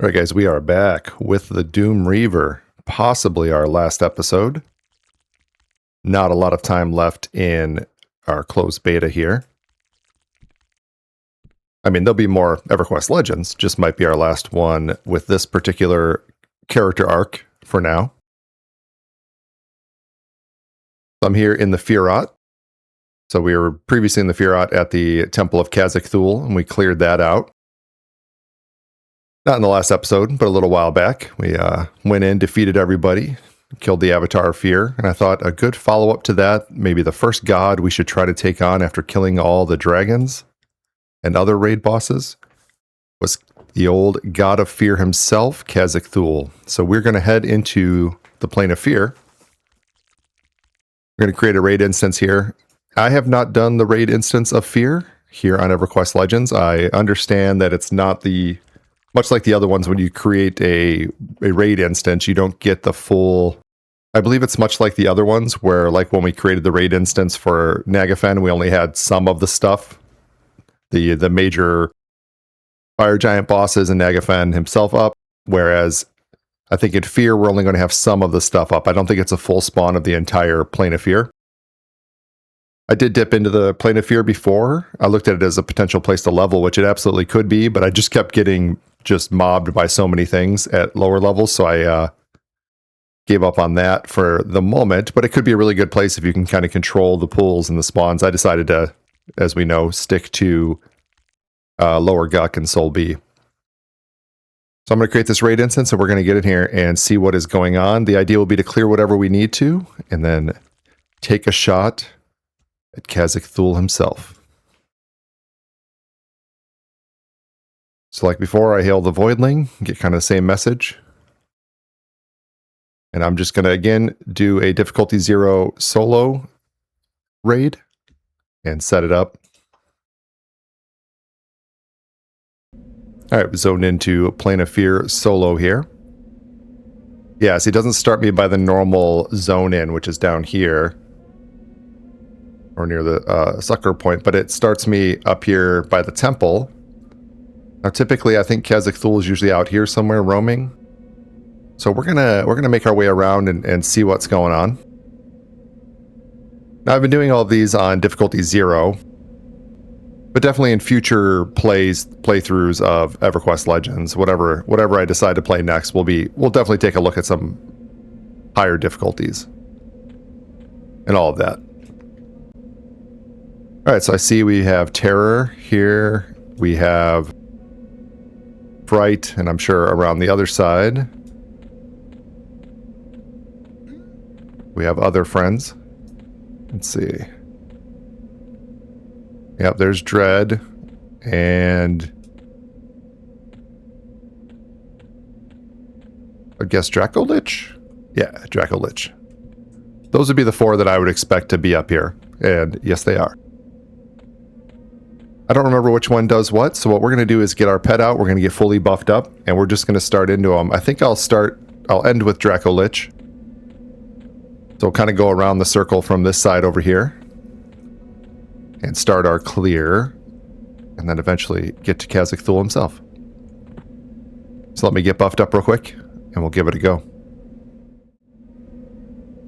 Alright guys, we are back with the Doomreaver, possibly our last episode. Not a lot of time left in our closed beta here. I mean, there'll be more Everquest Legends, just might be our last one with this particular character arc for now. I'm here in the Firat. So we were previously in the Firat at the Temple of Khazak-Thul, and we cleared that out. Not in the last episode, but a little while back. We went in, defeated everybody, killed the Avatar of Fear, and I thought a good follow-up to that, maybe the first god we should try to take on after killing all the dragons and other raid bosses, was the old god of fear himself, Khazak-Thul. So we're going to head into the Plane of Fear. We're going to create a raid instance here. I have not done the raid instance of Fear here on Everquest Legends. I understand that it's not the... Much like the other ones, when you create a raid instance, you don't get the full... I believe it's much like the other ones, where like when we created the raid instance for Nagafen, we only had some of the stuff. The major fire giant bosses and Nagafen himself up, whereas I think in Fear, we're only going to have some of the stuff up. I don't think it's a full spawn of the entire Plane of Fear. I did dip into the Plane of Fear before. I looked at it as a potential place to level, which it absolutely could be, but I just kept getting just mobbed by so many things at lower levels, so I gave up on that for the moment, but it could be a really good place if you can kind of control the pools and the spawns. I decided to, as we know, stick to Lower Guk and Sol B. So I'm going to create this raid instance, and we're going to get in here and see what is going on. The idea will be to clear whatever we need to, and then take a shot at Khazak-Thul himself. So like before, I hail the Voidling, get kind of the same message. And I'm just going to, again, do a difficulty 0 solo raid and set it up. All right, zoned into Plane of Fear solo here. Yeah, so it doesn't start me by the normal zone in, which is down here, or near the sucker point, but it starts me up here by the temple. Now, typically, I think Khazak-Thul is usually out here somewhere roaming. So we're gonna make our way around and see what's going on. Now, I've been doing all of these on difficulty 0, but definitely in future playthroughs of Everquest Legends, whatever I decide to play next, we'll definitely take a look at some higher difficulties and all of that. All right, so I see we have Terror here. We have Fright, and I'm sure around the other side we have other friends. Let's see. Yep, there's Dread, and I guess Dracolich? Yeah, Dracolich. Those would be the 4 that I would expect to be up here, and yes, they are. I don't remember which one does what, so what we're going to do is get our pet out, we're going to get fully buffed up, and we're just going to start into them. I think I'll end with Dracolich. So we'll kind of go around the circle from this side over here, and start our clear, and then eventually get to Khazak-Thul himself. So let me get buffed up real quick, and we'll give it a go.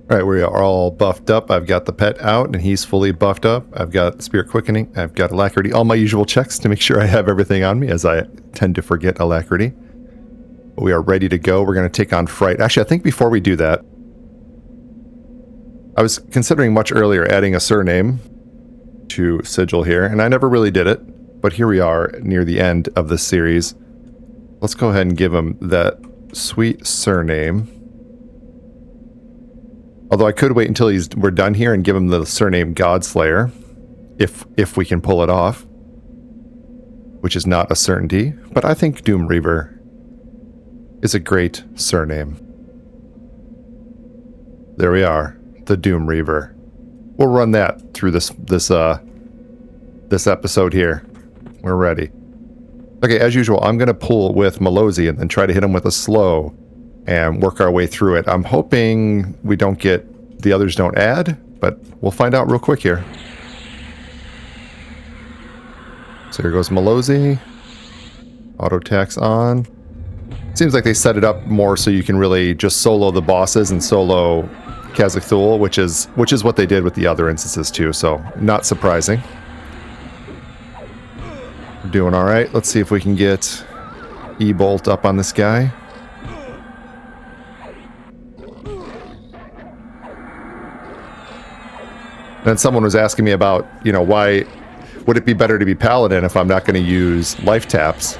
Alright, we are all buffed up. I've got the pet out, and he's fully buffed up. I've got Spirit Quickening. I've got Alacrity. All my usual checks to make sure I have everything on me, as I tend to forget Alacrity. But we are ready to go. We're going to take on Fright. Actually, I think before we do that, I was considering much earlier adding a surname to Sigil here, and I never really did it. But here we are near the end of this series. Let's go ahead and give him that sweet surname. Although I could wait until we're done here and give him the surname Godslayer, if we can pull it off, which is not a certainty. But I think Doomreaver is a great surname. There we are, the Doomreaver. We'll run that through this episode here. We're ready. Okay, as usual, I'm going to pull with Malosi and then try to hit him with a slow and work our way through it. I'm hoping we don't get... the others don't add, but we'll find out real quick here. So here goes Malosi. Auto attacks on. Seems like they set it up more so you can really just solo the bosses and solo Khazad-dûl, which is what they did with the other instances too, so not surprising. We're doing all right. Let's see if we can get E-Bolt up on this guy. Then someone was asking me about, you know, why would it be better to be Paladin if I'm not going to use life taps?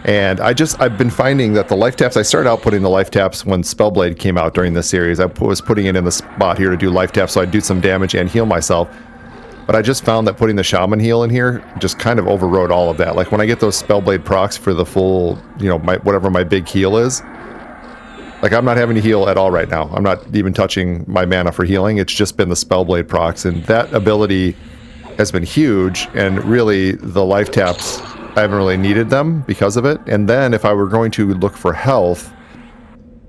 And I've been finding that the life taps, I started out putting the life taps when Spellblade came out during this series. I was putting it in the spot here to do life taps so I'd do some damage and heal myself. But I just found that putting the Shaman heal in here just kind of overrode all of that. Like when I get those Spellblade procs for the full, you know, whatever my big heal is, like I'm not having to heal at all right now. I'm not even touching my mana for healing. It's just been the Spellblade procs, and that ability has been huge, and really the life taps, I haven't really needed them because of it. And then if I were going to look for health,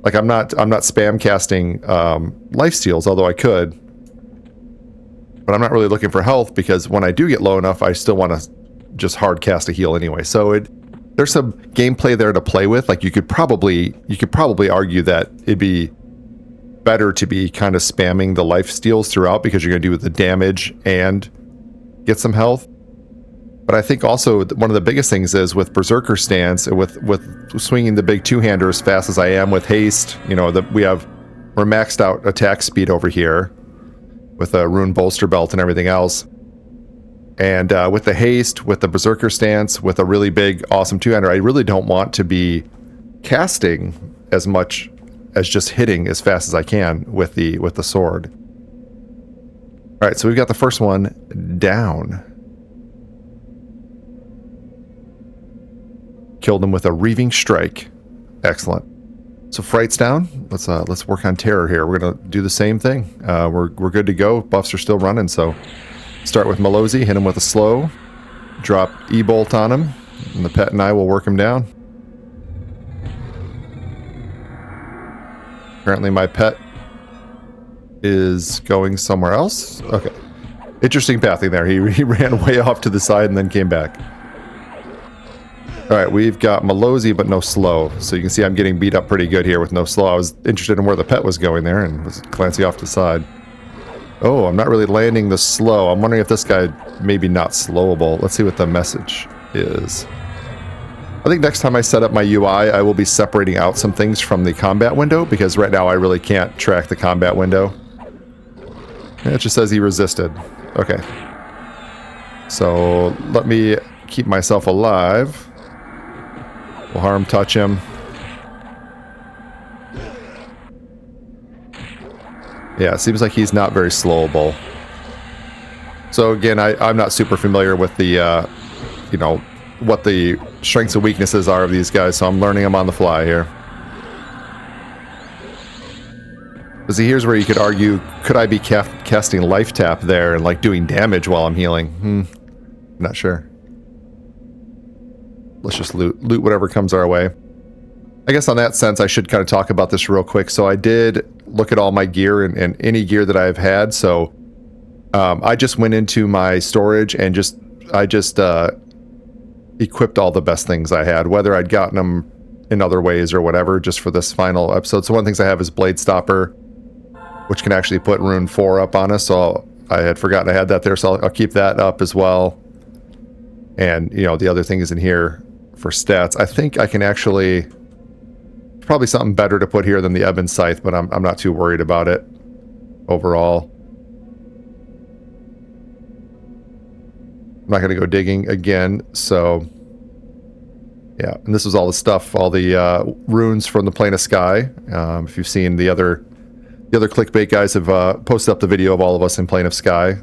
like I'm not spam casting life steals, although I could. But I'm not really looking for health because when I do get low enough, I still want to just hard cast a heal anyway. So there's some gameplay there to play with. Like you could probably argue that it'd be better to be kind of spamming the life steals throughout because you're going to do the damage and get some health. But I think also one of the biggest things is with Berserker stance, with swinging the big two-hander as fast as I am with haste, you know, we're maxed out attack speed over here with a rune bolster belt and everything else. And with the haste, with the Berserker stance, with a really big, awesome two-hander, I really don't want to be casting as much as just hitting as fast as I can with the sword. All right, so we've got the first one down. Killed him with a Reaving Strike. Excellent. So Fright's down. Let's work on Terror here. We're gonna do the same thing. We're good to go. Buffs are still running, so start with Malozi, hit him with a slow, drop E-Bolt on him, and the pet and I will work him down. Apparently my pet is going somewhere else. Okay. Interesting pathing there. He ran way off to the side and then came back. Alright, we've got Malozi but no slow. So you can see I'm getting beat up pretty good here with no slow. I was interested in where the pet was going there and was glancing off to the side. Oh, I'm not really landing the slow. I'm wondering if this guy maybe not slowable. Let's see what the message is. I think next time I set up my UI, I will be separating out some things from the combat window because right now I really can't track the combat window. It just says he resisted. Okay. So let me keep myself alive. We'll harm touch him. Yeah, it seems like he's not very slowable. So again, I'm not super familiar with the, you know, what the strengths and weaknesses are of these guys, so I'm learning them on the fly here. See, here's where you could argue, could I be casting Life Tap there and like doing damage while I'm healing? Not sure. Let's just loot whatever comes our way. I guess on that sense, I should kind of talk about this real quick. So I did look at all my gear and any gear that I've had. So I just went into my storage and I just equipped all the best things I had, whether I'd gotten them in other ways or whatever, just for this final episode. So one of the things I have is Blade Stopper, which can actually put Rune 4 up on us. So I had forgotten I had that there, so I'll keep that up as well. And, you know, the other thing is in here for stats. I think I can actually... Probably something better to put here than the Ebon Scythe, but I'm not too worried about it overall. I'm not going to go digging again, so... Yeah, and this was all the stuff, all the runes from the Plane of Sky. If you've seen the other clickbait guys have posted up the video of all of us in Plane of Sky.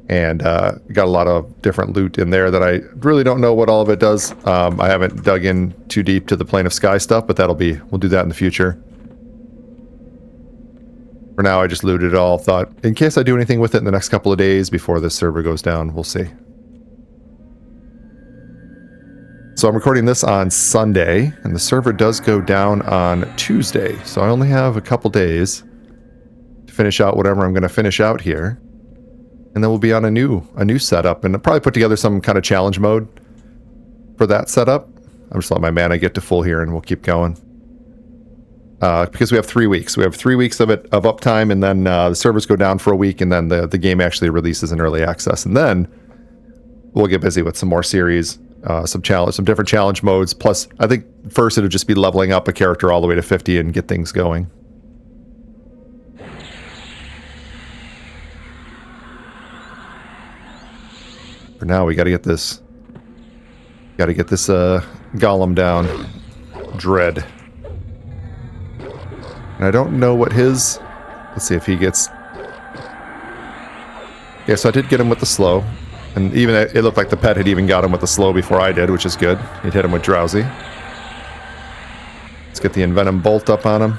And got a lot of different loot in there that I really don't know what all of it does. I haven't dug in too deep to the Plane of Sky stuff, but we'll do that in the future. For now, I just looted it all. Thought, in case I do anything with it in the next couple of days before this server goes down, we'll see. So I'm recording this on Sunday, and the server does go down on Tuesday. So I only have a couple days to finish out whatever I'm going to finish out here. And then we'll be on a new setup, and I'll probably put together some kind of challenge mode for that setup. I'm just letting my mana get to full here, and we'll keep going. Because we have 3 weeks. We have 3 weeks of uptime, and then the servers go down for a week, and then the game actually releases in early access. And then we'll get busy with some more series, some different challenge modes. Plus, I think first it'll just be leveling up a character all the way to 50 and get things going. For now, we got to get this. Got to get this golem down. Dread. And I don't know what his... Let's see if he gets... Yeah, so I did get him with the slow. And even it looked like the pet had even got him with the slow before I did, which is good. He'd hit him with Drowsy. Let's get the Envenom Bolt up on him.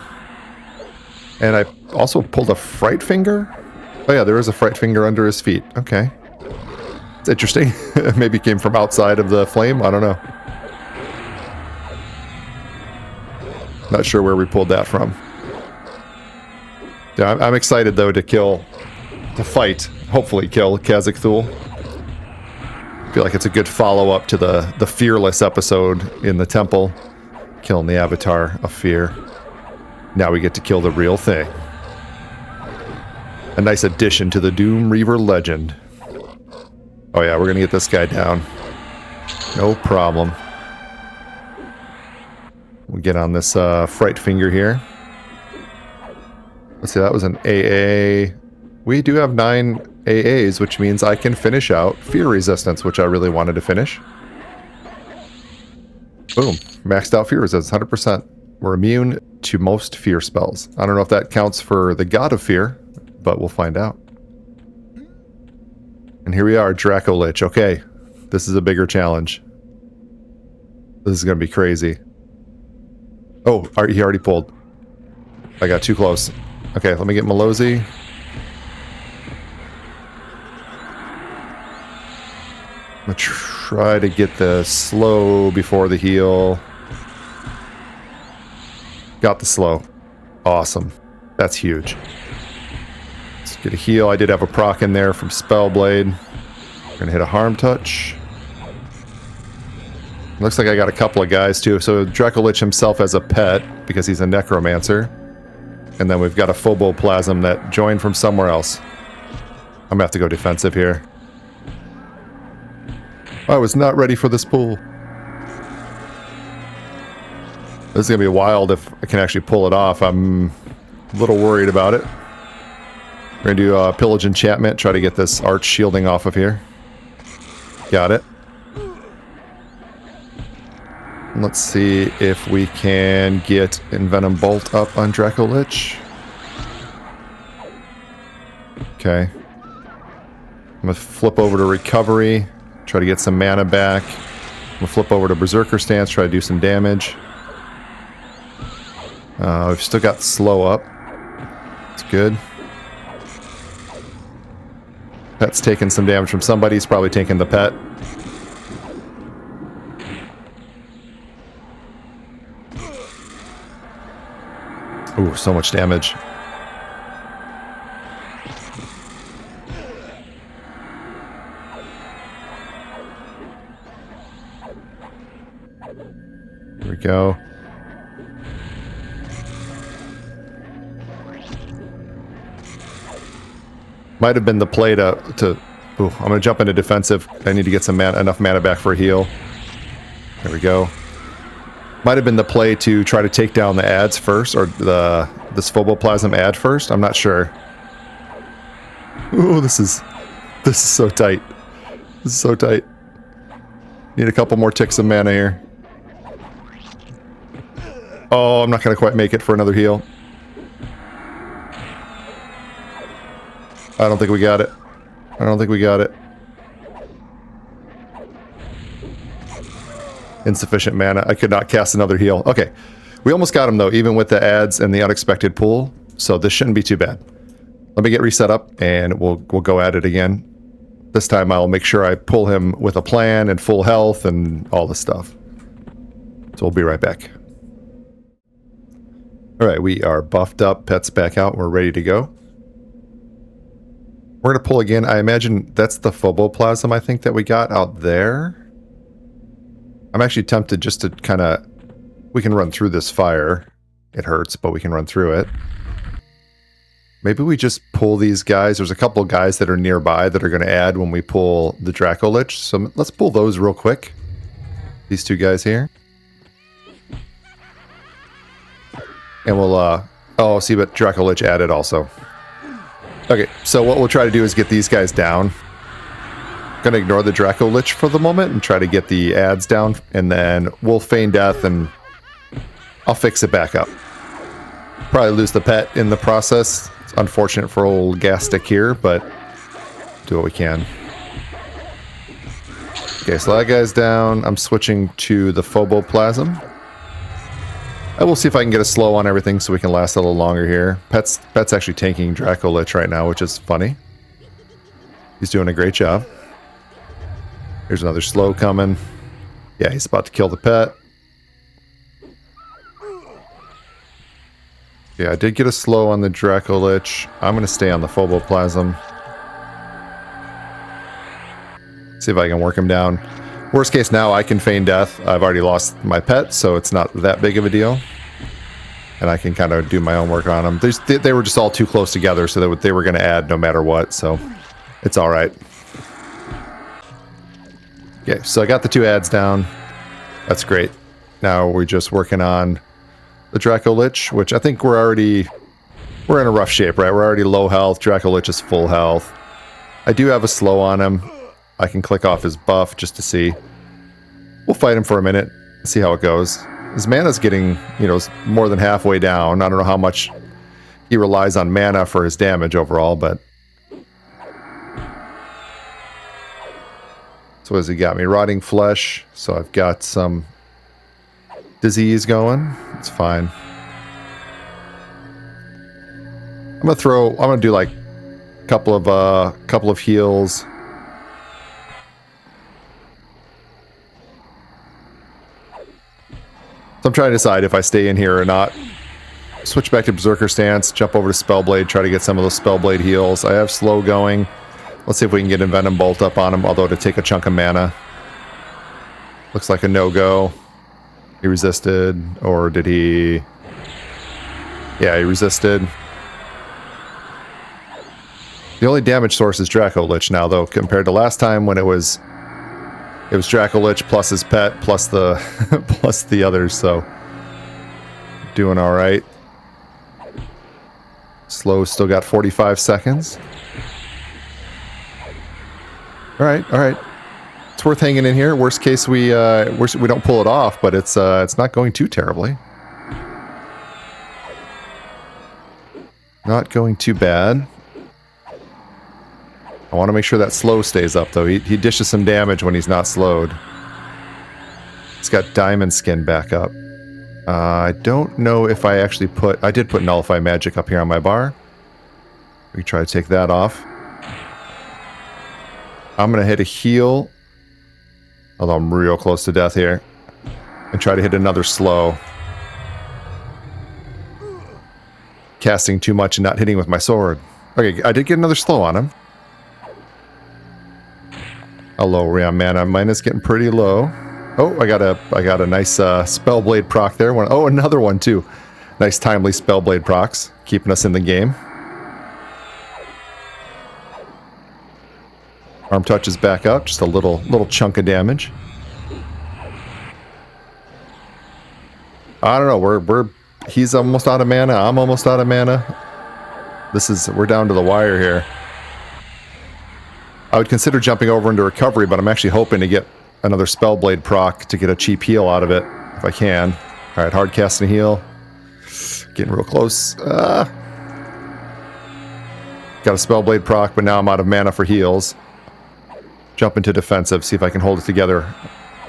And I also pulled a Fright Finger? Oh yeah, there is a Fright Finger under his feet. Okay. It's interesting. Maybe it came from outside of the flame? I don't know. Not sure where we pulled that from. Yeah, I'm excited though to fight, hopefully kill Khazad-Thul. I feel like it's a good follow-up to the Fearless episode in the temple. Killing the Avatar of Fear. Now we get to kill the real thing. A nice addition to the Doomreaver legend. Oh yeah, we're gonna get this guy down. No problem. We'll get on this Fright Finger here. Let's see, that was an AA. We do have 9 AAs, which means I can finish out Fear Resistance, which I really wanted to finish. Boom. Maxed out Fear Resistance, 100%. We're immune to most Fear spells. I don't know if that counts for the God of Fear, but we'll find out. And here we are, Draco Lich. Okay, this is a bigger challenge. This is going to be crazy. Oh, he already pulled. I got too close. Okay, let me get Malozi. I'm going to try to get the slow before the heal. Got the slow. Awesome. That's huge. Let's get a heal. I did have a proc in there from Spellblade. We're going to hit a Harm Touch. Looks like I got a couple of guys too. So Draco Lich himself as a pet, because he's a necromancer. And then we've got a Phoboplasm that joined from somewhere else. I'm going to have to go defensive here. I was not ready for this pull. This is going to be wild if I can actually pull it off. I'm a little worried about it. We're going to do Pillage Enchantment, try to get this Arch Shielding off of here. Got it. Let's see if we can get Envenom Bolt up on Draco Lich. Okay. I'm going to flip over to Recovery, try to get some mana back. I'm going to flip over to Berserker Stance, try to do some damage. We've still got Slow up. It's good. Pet's taking some damage from somebody. He's probably taking the pet. Ooh, so much damage. Here we go. Might have been the play to ooh, I'm gonna jump into defensive. I need to get some enough mana back for a heal. There we go. Might have been the play to try to take down the ads first, or this Phoboplasm ad first. I'm not sure. Ooh, this is so tight. This is so tight. Need a couple more ticks of mana here. Oh, I'm not gonna quite make it for another heal. I don't think we got it. I don't think we got it. Insufficient mana. I could not cast another heal. Okay. We almost got him, though, even with the ads and the unexpected pull. So this shouldn't be too bad. Let me get reset up, and we'll go at it again. This time I'll make sure I pull him with a plan and full health and all this stuff. So we'll be right back. Alright, we are buffed up. Pet's back out. We're ready to go. We're going to pull again. I imagine that's the Phoboplasm, I think, that we got out there. I'm actually tempted just to kind of... We can run through this fire. It hurts, but we can run through it. Maybe we just pull these guys. There's a couple of guys that are nearby that are going to add when we pull the Draco Lich. So let's pull those real quick. These two guys here. And we'll... Oh, see, but Draco Lich added also. Okay, so what we'll try to do is get these guys down. Gonna ignore the Draco Lich for the moment and try to get the ads down, and then we'll feign death and I'll fix it back up. Probably lose the pet in the process. It's unfortunate for old Gastic here, but do what we can. Okay, so that guy's down. I'm switching to the Phoboplasm. I will see if I can get a slow on everything so we can last a little longer here. Pet's actually tanking Draco Lich right now, which is funny. He's doing a great job. Here's another slow coming. Yeah, he's about to kill the pet. Yeah, I did get a slow on the Draco Lich. I'm going to stay on the Phoboplasm. See if I can work him down. Worst case now, I can feign death. I've already lost my pet, so it's not that big of a deal. And I can kind of do my own work on them. They were just all too close together, so they were going to add no matter what, so it's all right. Okay, so I got the two ads down. That's great. Now we're just working on the Draco Lich, which I think we're in a rough shape, right? We're already low health. Draco Lich is full health. I do have a slow on him. I can click off his buff just to see. We'll fight him for a minute, see how it goes. His mana's getting, more than halfway down. I don't know how much he relies on mana for his damage overall, but... So what has he got me? Rotting Flesh. So I've got some disease going. It's fine. I'm gonna do like a couple of heals. So I'm trying to decide if I stay in here or not. Switch back to Berserker stance, jump over to Spellblade, try to get some of those Spellblade heals. I have slow going. Let's see if we can get Envenom Bolt up on him, although to take a chunk of mana. Looks like a no-go. He resisted, or did he... Yeah, he resisted. The only damage source is Draco Lich now, though, compared to last time when it was Draco Lich plus his pet plus the plus the others, so doing all right. Slow still got 45 seconds. All right. It's worth hanging in here. Worst case we don't pull it off, but it's not going too terribly. Not going too bad. I want to make sure that slow stays up, though. He dishes some damage when he's not slowed. He's got Diamond Skin back up. I don't know if I actually I did put Nullify Magic up here on my bar. We try to take that off. I'm going to hit a heal. Although I'm real close to death here. And try to hit another slow. Casting too much and not hitting with my sword. Okay, I did get another slow on him. How low are we on mana? Mina's getting pretty low. Oh, I got a nice Spellblade proc there. Oh, another one too. Nice timely Spellblade procs, keeping us in the game. Arm touch is back up, just a little chunk of damage. I don't know. He's almost out of mana. I'm almost out of mana. We're down to the wire here. I would consider jumping over into recovery, but I'm actually hoping to get another Spellblade proc to get a cheap heal out of it, if I can. Alright, hard cast and heal. Getting real close. Got a Spellblade proc, but now I'm out of mana for heals. Jump into defensive, see if I can hold it together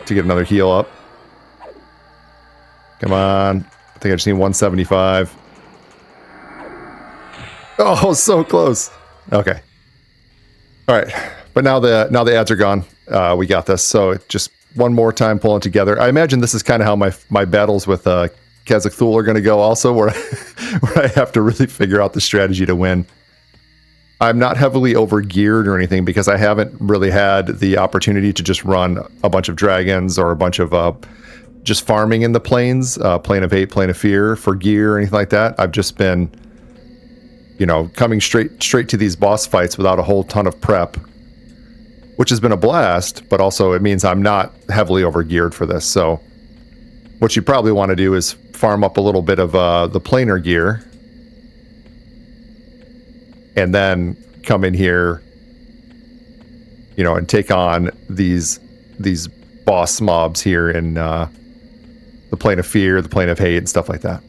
to get another heal up. Come on. I think I just need 175. Oh, so close. Okay. Alright, but now the ads are gone. We got this, so just one more time pulling together. I imagine this is kind of how my battles with Khazak Thul are going to go also, where I have to really figure out the strategy to win. I'm not heavily over geared or anything because I haven't really had the opportunity to just run a bunch of dragons or a bunch of just farming in the plains, Plane of Hate, Plane of Fear for gear or anything like that. I've just been, you know, coming straight to these boss fights without a whole ton of prep, which has been a blast, but also it means I'm not heavily over geared for this. So what you probably want to do is farm up a little bit of the planar gear, and then come in here, you know, and take on these boss mobs here in the Plane of Fear, the Plane of Hate, and stuff like that.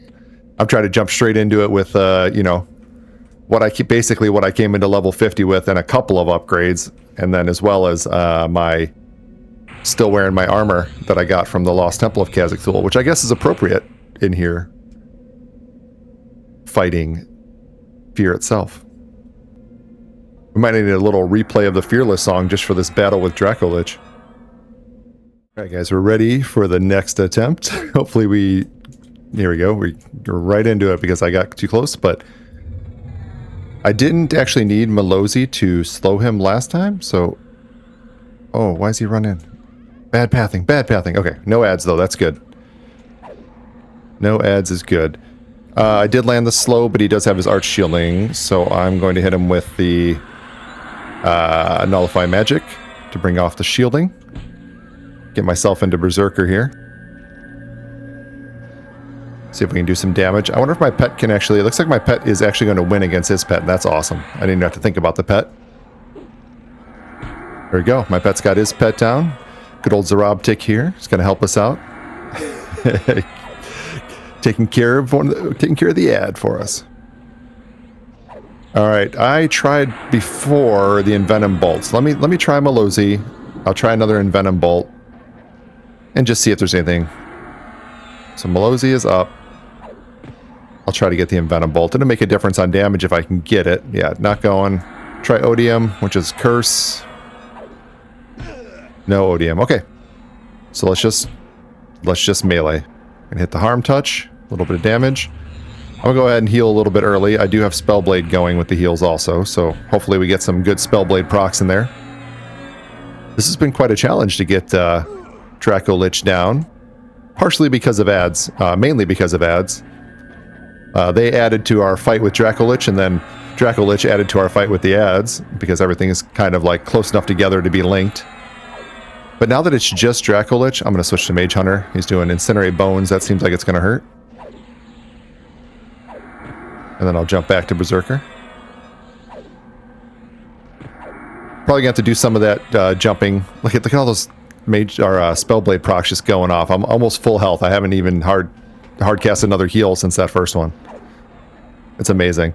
I'm trying to jump straight into it with, you know, what I came into level 50 with, and a couple of upgrades, and then as well as my still wearing my armor that I got from the Lost Temple of Khazad-Thul, which I guess is appropriate in here, fighting Fear itself. We might need a little replay of the Fearless song just for this battle with Dracolich. Alright guys, we're ready for the next attempt. Hopefully here we go, we're right into it because I got too close, but I didn't actually need Melosi to slow him last time, so... Oh, why is he running? Bad pathing, bad pathing. Okay, no ads though, that's good. No ads is good. I did land the slow, but he does have his arch shielding, so I'm going to hit him with the Nullify Magic to bring off the shielding. Get myself into Berserker here. See if we can do some damage. I wonder if my pet can actually... It looks like my pet is actually going to win against his pet, and that's awesome. I didn't even have to think about the pet. There we go. My pet's got his pet down. Good old Zarab Tick here. He's going to help us out. taking care of the ad for us. All right, I tried before the Envenom Bolts. Let me try Melosi. I'll try another Envenom Bolt and just see if there's anything. So Melosi is up. I'll try to get the Envenom Bolt. It'll make a difference on damage if I can get it. Yeah, not going. Try Odium, which is Curse. No Odium. Okay. So let's just melee and hit the harm touch. A little bit of damage. I'm gonna go ahead and heal a little bit early. I do have Spellblade going with the heals also, so hopefully we get some good Spellblade procs in there. This has been quite a challenge to get Dracolich down, partially because of ads, mainly because of ads. They added to our fight with Dracolich, and then Dracolich added to our fight with the ads, because everything is kind of like close enough together to be linked. But now that it's just Dracolich, I'm going to switch to Mage Hunter. He's doing Incinerate Bones. That seems like it's going to hurt. And then I'll jump back to Berserker. Probably got to do some of that jumping. Look at all those Mage or Spellblade procs just going off. I'm almost full health. I haven't even hard cast another heal since that first one. It's amazing.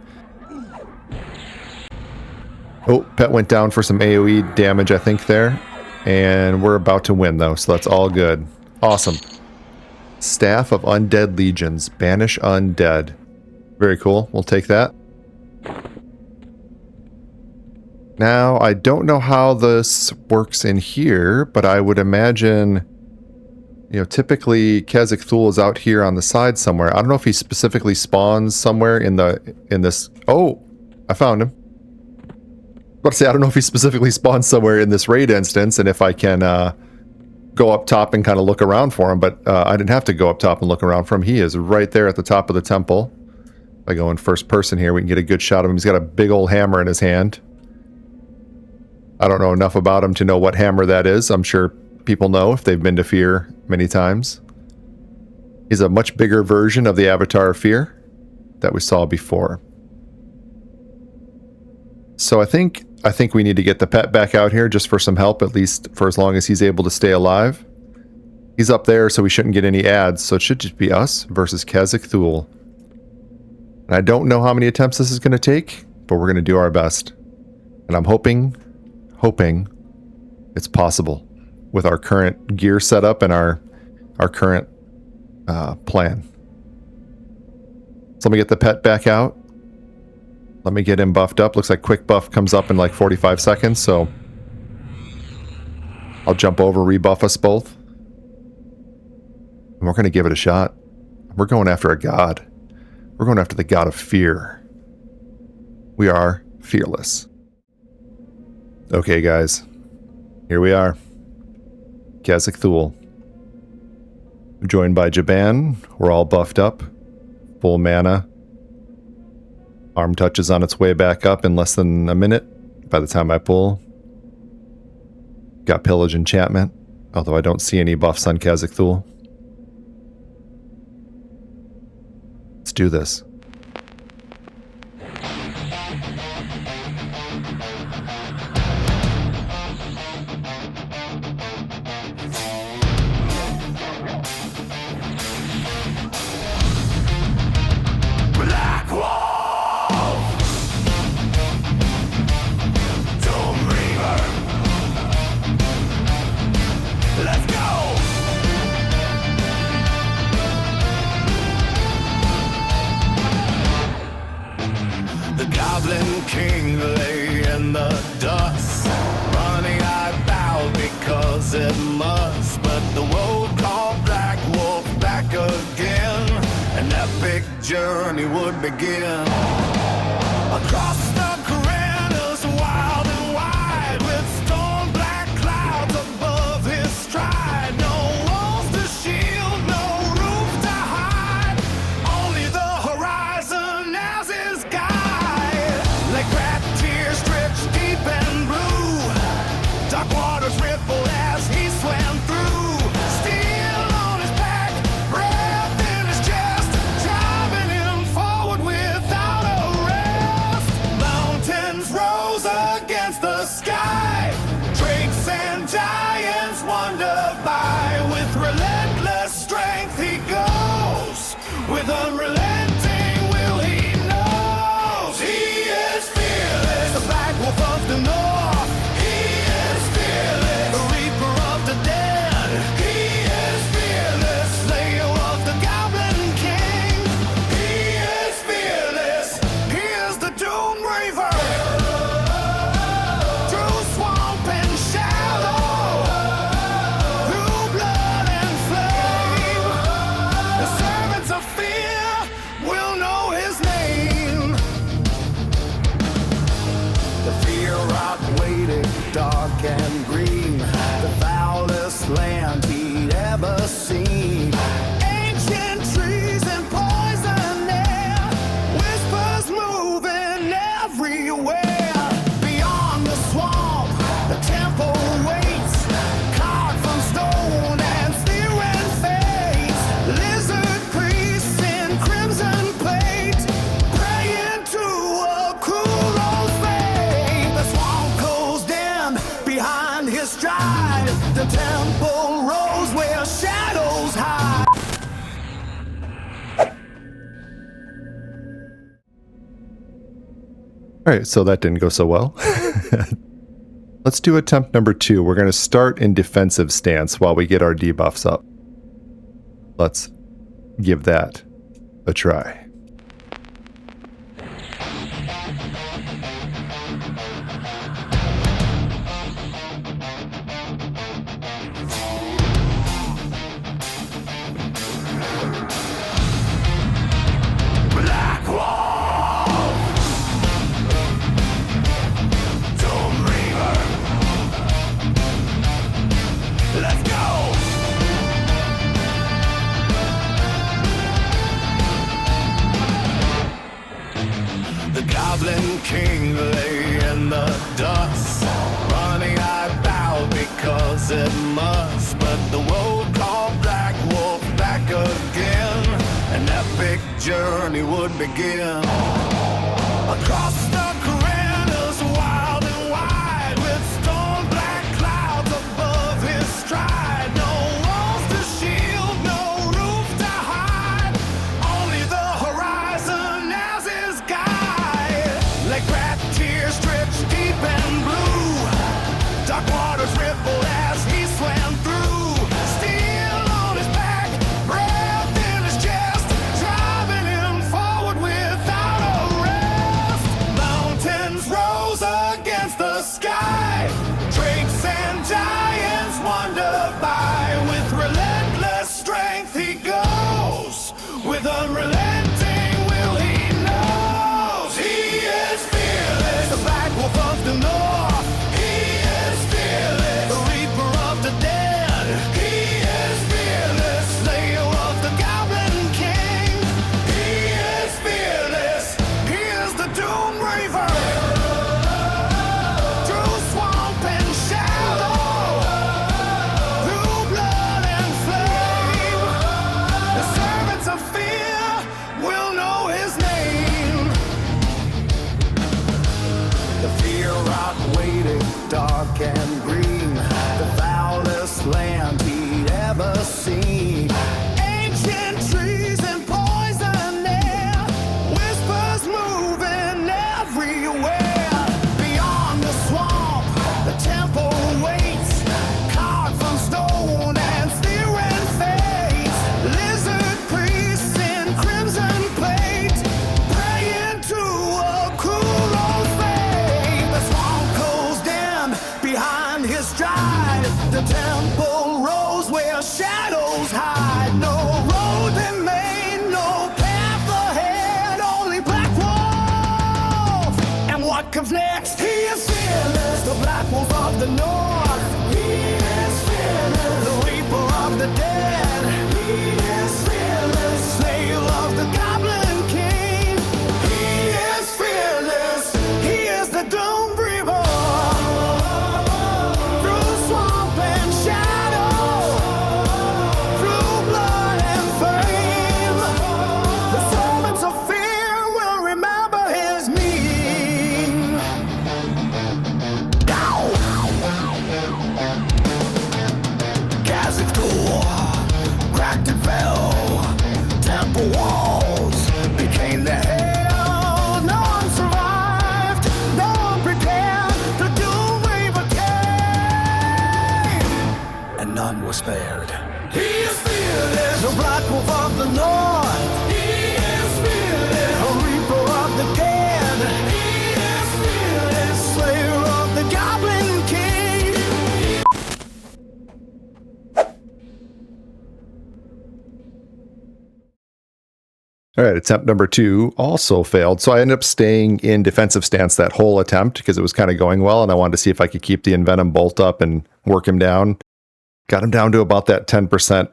Oh, pet went down for some AoE damage, I think, there. And we're about to win, though, so that's all good. Awesome. Staff of Undead Legions. Banish Undead. Very cool. We'll take that. Now, I don't know how this works in here, but I would imagine... You know, typically Khazad-Thul is out here on the side somewhere. I don't know if he specifically spawns somewhere in this... Oh! I found him. I was about to say, I don't know if he specifically spawns somewhere in this raid instance, and if I can go up top and kind of look around for him, but I didn't have to go up top and look around for him. He is right there at the top of the temple. If I go in first person here, we can get a good shot of him. He's got a big old hammer in his hand. I don't know enough about him to know what hammer that is. I'm sure people know if they've been to Fear many times. He's a much bigger version of the Avatar of Fear that we saw before. So I think we need to get the pet back out here just for some help, at least for as long as he's able to stay alive. He's up there, so we shouldn't get any ads, so it should just be us versus Khazad-Thul. And I don't know how many attempts this is going to take, but we're going to do our best. And I'm hoping it's possible with our current gear setup and our current plan. So let me get the pet back out. Let me get him buffed up. Looks like quick buff comes up in like 45 seconds, so I'll jump over, rebuff us both. And we're going to give it a shot. We're going after a god. We're going after the god of fear. We are Fearless. Okay, guys. Here we are. Khazak Thul. Joined by Jaban. We're all buffed up. Full mana. Arm touch is on its way back up in less than a minute by the time I pull. Got Pillage Enchantment, although I don't see any buffs on Khazak Thul. Let's do this. King lay in the dust. Running I bow because it must. But the world called Black Wolf back again. An epic journey would begin. Across the Caranas, wild and wide, with storm black clouds above his stride. No walls to shield, no roof to hide. Only the horizon as his guide. Like rat tears stretched deep and blue. Dark waters rippled as he swam through. Steel on his back, breath in his chest, driving him forward without a rest. Mountains rose against the sky. Drakes and giants wander by. With relentless strength he goes. With unrelenting will he knows. He is fearless, the Black Wolf of the North. He is fearless, the Reaper of the dead. He is fearless, Slayer of the Goblin King. He is fearless, he is the Doomreaver. Through swamp and shallow, through blood and flame, the servants of fear will know his name. The fear rock waited, dark and green, the foulest land he'd ever seen. Ancient trees and poison air, whispers moving everywhere. Beyond the swamp, the temple waits, carved from stone and steering fates. Lizard priests in crimson plate, praying to a cruel old fate. The swamp closed in behind his stride. The temple rose where shadows hide. Alright, so that didn't go so well. Let's do attempt number 2. We're going to start in defensive stance while we get our debuffs up. Let's give that a try. Black Wolf, Doomreaver. Let's go. The Goblin King lay in the dust. Running I bow because it must. But the world called Black Wolf back again. An epic journey would begin. Across the Caranas, wild and wide, with storm black clouds above his stride. No walls to shield, no roof to hide. Only the horizon as his guide. Like rat tears stretched deep and blue. Dark waters rippled as he swam through. Steel on his back, breath in his chest, driving him forward without a rest. Mountains rose against the sky. Drakes and giants wander by. With relentless strength he goes. With unrelenting will he knows. He is fearless, the the north. He is fearless, the reaper of the dead. He is fearless, slayer of the goblin king. He is fearless, he is the Doomreaver. Through swamp and shadow, through blood and flame, the servants of fear will know his name. The fear rock waiting, dark and green, the foulest land he'd ever seen. Ancient trees and poison air, whispers moving everywhere. Beyond the swamp, the temple waits, carved from stone and searing fates. Lizard priests in crimson plate, praying to a cruel old fate. The swamp closed in behind his stride. The temple rose where shadows hide. No road remained, no path ahead, only black wolf. And what comes next? He is fearless, the black wolf of the north. He is fearless, the reaper of the dead. He is fearless, slayer of the goblin king. He is fearless, he is the Doomreaver. Through swamp and shadow, through blood and flame, the servants of fear will remember his name. Chasm door cracked and fell. Temple walls became the hell. No one survived, no one prepared. The Doomreaver came, and none was spared. He is fearless, the black wolf of the north. He is fearless, the reaper of the dead. He is fearless, slayer of the goblin king. All right, attempt number 2 also failed. So I ended up staying in defensive stance that whole attempt because it was kind of going well, and I wanted to see if I could keep the Envenom bolt up and work him down. Got him down to about that 10%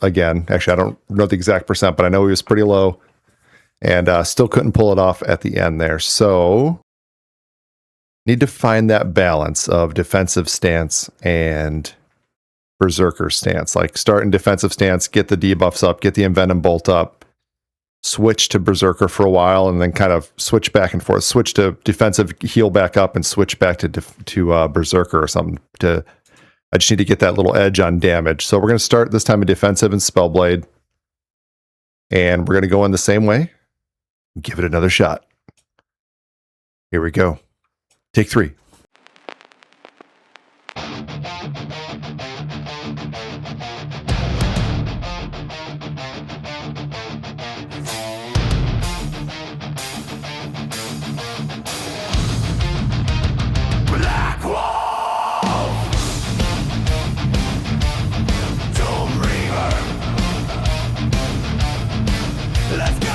again. Actually, I don't know the exact percent, but I know he was pretty low, and still couldn't pull it off at the end there. So need to find that balance of defensive stance and Berserker stance. Like start in defensive stance, get the debuffs up, get the Envenom bolt up, switch to Berserker for a while, and then kind of switch back and forth. Switch to defensive, heal back up, and switch back to Berserker or something. I just need to get that little edge on damage. So we're going to start this time in defensive and Spellblade, and we're going to go in the same way. Give it another shot. Here we go. Take 3. Black Wolf, Doomreaver. Let's go.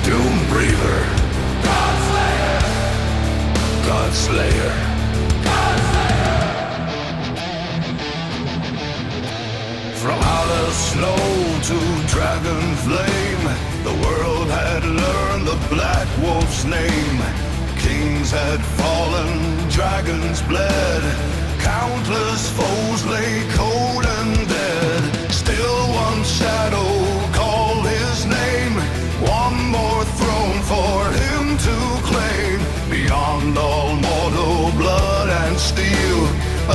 Doomreaver, Godslayer, Godslayer, Godslayer. From outer snow to dragon flame, the world had learned the Black Wolf's name. King kings had fallen, dragons bled, countless foes lay cold and dead. Still one shadow called his name, one more throne for him to claim. Beyond all mortal blood and steel,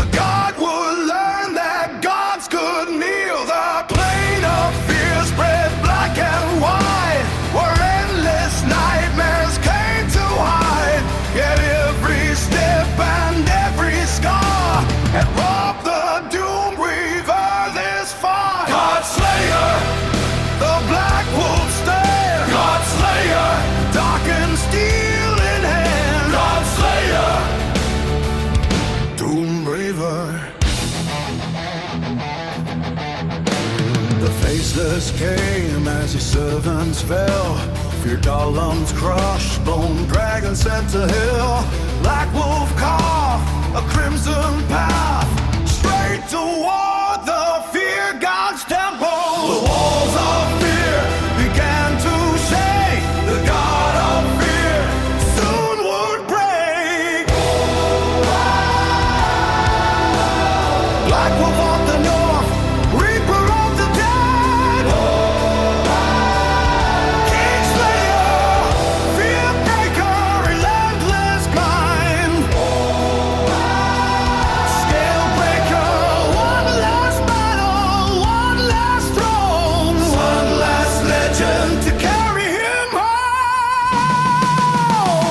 a god would learn that gods could kneel. The plain of fear spread black and white, where endless nightmares came to hide. Yet every step and every scar had robbed the Doomreaver this far. God Slayer, the Black Wolf stare. God Slayer, dark and steel in hand. God Slayer, Doomreaver. The faceless came as his servants fell. Fear golems crushed, bone dragons sent to hell. Black wolf carved a crimson path straight toward the fear god's temple. The walls of fear began to shake. The god of fear soon would break. Black wolf of the north, reaper of the dead. Kingslayer, fear breaker, relentless kind. Scale breaker, one last battle, one last throne, one last legend to carry him home.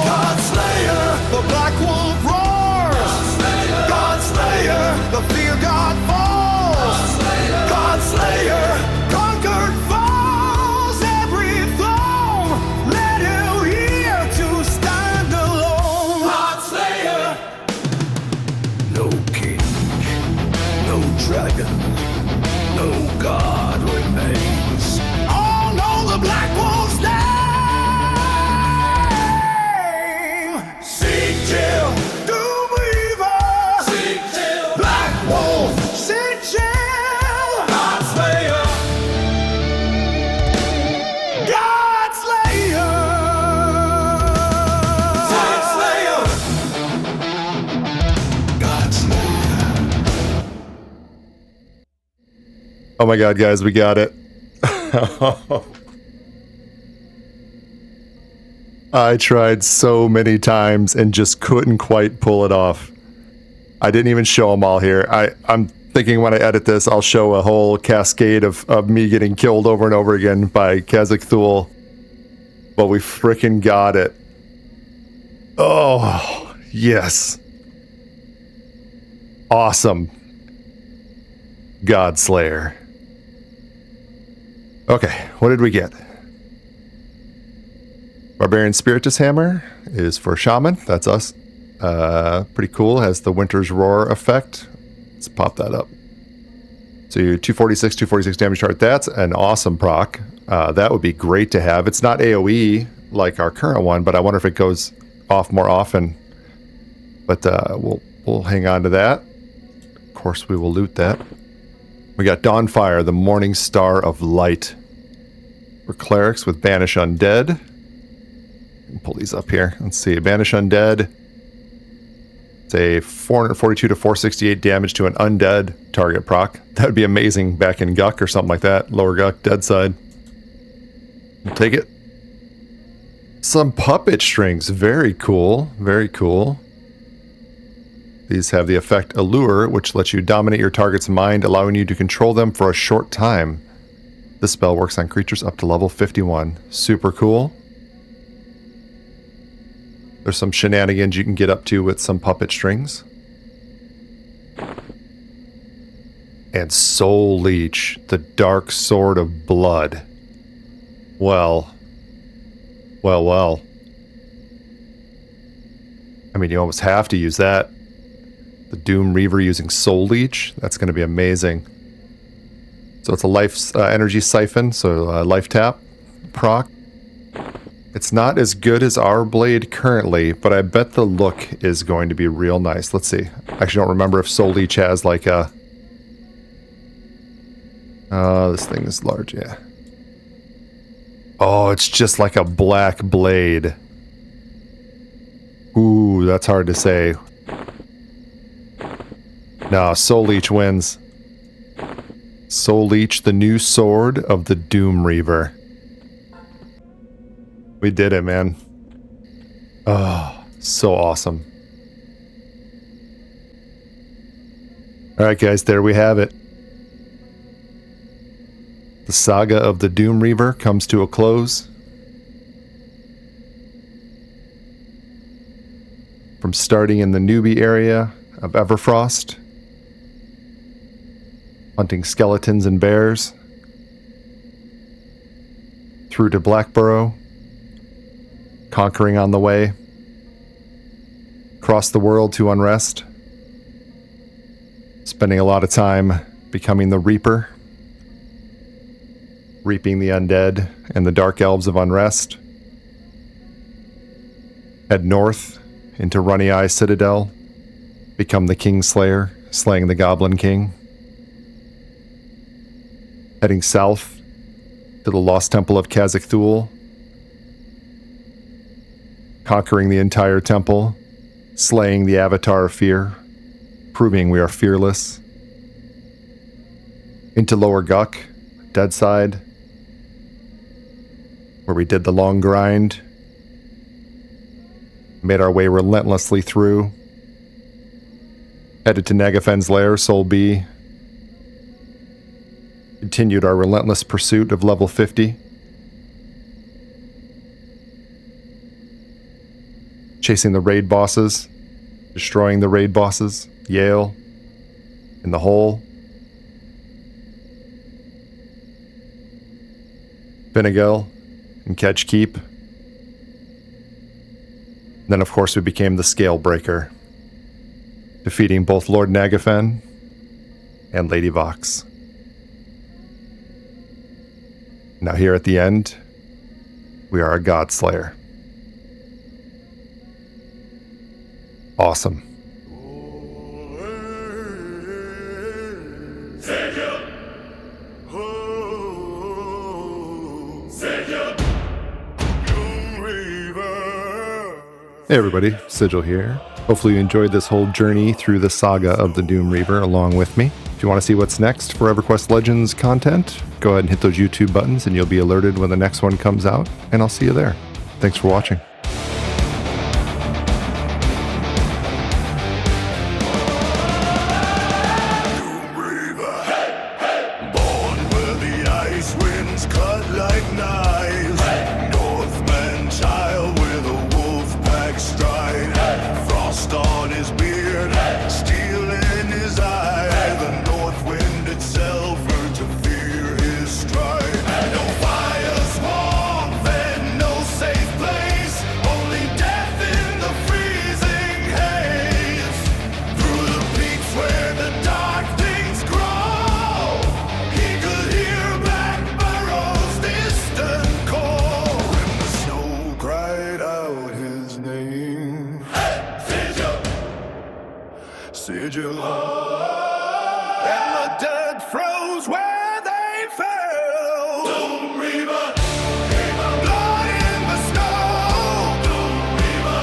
God Slayer, the Black Wolf roars. God Slayer, the fear god falls. God Slayer, conquered foes, every throne led him here to stand alone. God Slayer, no king, no dragon, no god remains. Oh no, the Black Wolf's name. Sigil, Doomreaver. Sigil, Black Wolf. Sigil, God Slayer. God Slayer. God Slayer. God Slayer. Oh my god, guys, we got it. I tried so many times and just couldn't quite pull it off. I didn't even show them all here. I'm thinking when I edit this, I'll show a whole cascade of me getting killed over and over again by Kazakh Thule. But we frickin' got it. Oh, yes. Awesome. Godslayer. Okay, what did we get? Barbarian Spiritus Hammer is for Shaman. That's us. Pretty cool. Has the Winter's Roar effect. Let's pop that up. So you're 246 damage chart. That's an awesome proc. That would be great to have. It's not AoE like our current one, but I wonder if it goes off more often. But we'll hang on to that. Of course, we will loot that. We got Dawnfire, the Morning Star of Light. For clerics with Banish Undead. Pull these up here. Let's see. Banish Undead. It's a 442 to 468 damage to an undead target proc. That would be amazing back in Guck or something like that. Lower Guck, dead side. We'll take it. Some puppet strings. Very cool. Very cool. These have the effect Allure, which lets you dominate your target's mind, allowing you to control them for a short time. This spell works on creatures up to level 51. Super cool. There's some shenanigans you can get up to with some puppet strings. And Soul Leech, the Dark Sword of Blood. Well. I mean, you almost have to use that. The Doomreaver using Soul Leech. That's going to be amazing. So it's a life energy siphon, so life tap proc. It's not as good as our blade currently, but I bet the look is going to be real nice. Let's see. I actually don't remember if Soul Leech has like a... this thing is large, yeah. Oh, it's just like a black blade. Ooh, that's hard to say. No, Soul Leech wins. Soul Leech, the new sword of the Doomreaver. We did it, man. Oh, so awesome. Alright guys, there we have it. The saga of the Doomreaver comes to a close. From starting in the newbie area of Everfrost, hunting skeletons and bears, through to Blackburrow, conquering on the way, across the world to Unrest, spending a lot of time becoming the Reaper, reaping the undead and the dark elves of Unrest, head north into Runny Eye Citadel, become the Kingslayer, slaying the Goblin King, heading south to the Lost Temple of Khazak-Thul, conquering the entire temple, slaying the Avatar of Fear, proving we are fearless, into Lower Guck, Deadside, where we did the long grind, made our way relentlessly through, headed to Nagafen's lair, Soul B, continued our relentless pursuit of level 50, chasing the raid bosses, destroying the raid bosses, Yale, in the hole, Finnegal, and Kedge Keep. Then, of course, we became the Scale Breaker, defeating both Lord Nagafen and Lady Vox. Now here at the end, we are a God Slayer. Awesome. Sigil! Sigil! Doomreaver! Hey everybody, Sigil here. Hopefully you enjoyed this whole journey through the saga of the Doomreaver along with me. If you want to see what's next for Everquest Legends content, go ahead and hit those YouTube buttons and you'll be alerted when the next one comes out, and I'll see you there. Thanks for watching. Born where the ice winds cut like knives. Northman child with a wolf pack stride. Frost on his beard, steel in his eye. The north wind itself learned to fear his stride. No fire swamp and no safe place. Only death in the freezing haze. Through the peaks where the dark things grow, he could hear Black Burrow's distant call. When the snow cried out his name, Sigil! Sigil! And the dead froze where they fell. Doomreaver! Blood in the snow. Doomreaver!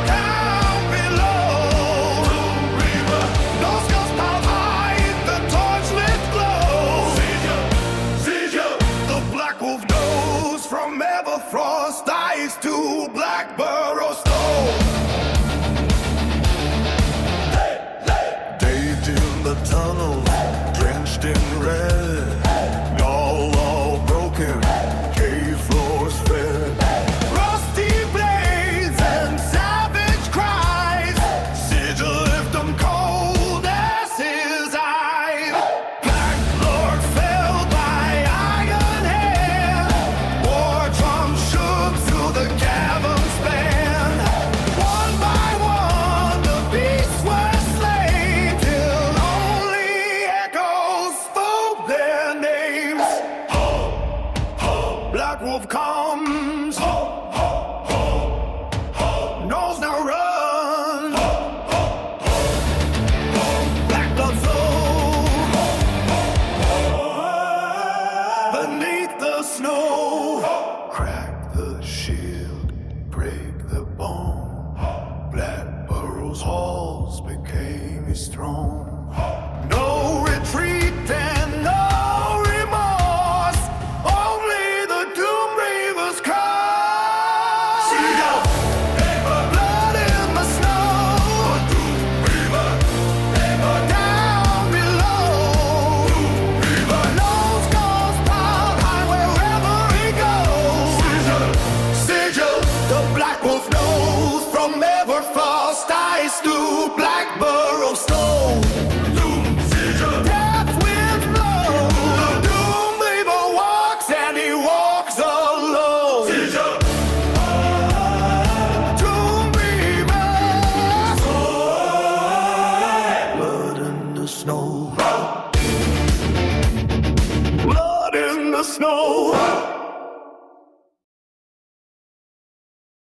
Down below. Doomreaver! No skulls piled high in the torchlit glow. Sigil! The Black Wolf knows from Everfrost ice to Blackburrow snow. Day in the tunnel, drenched in red. All broken, cave floors fed. Rusty blades and savage cries. Sigil left them cold as his eyes. Black Lord fell by iron hand. War drums shook through the cavern span. One by one, the beasts were slain, till only echoes spoke their his throne.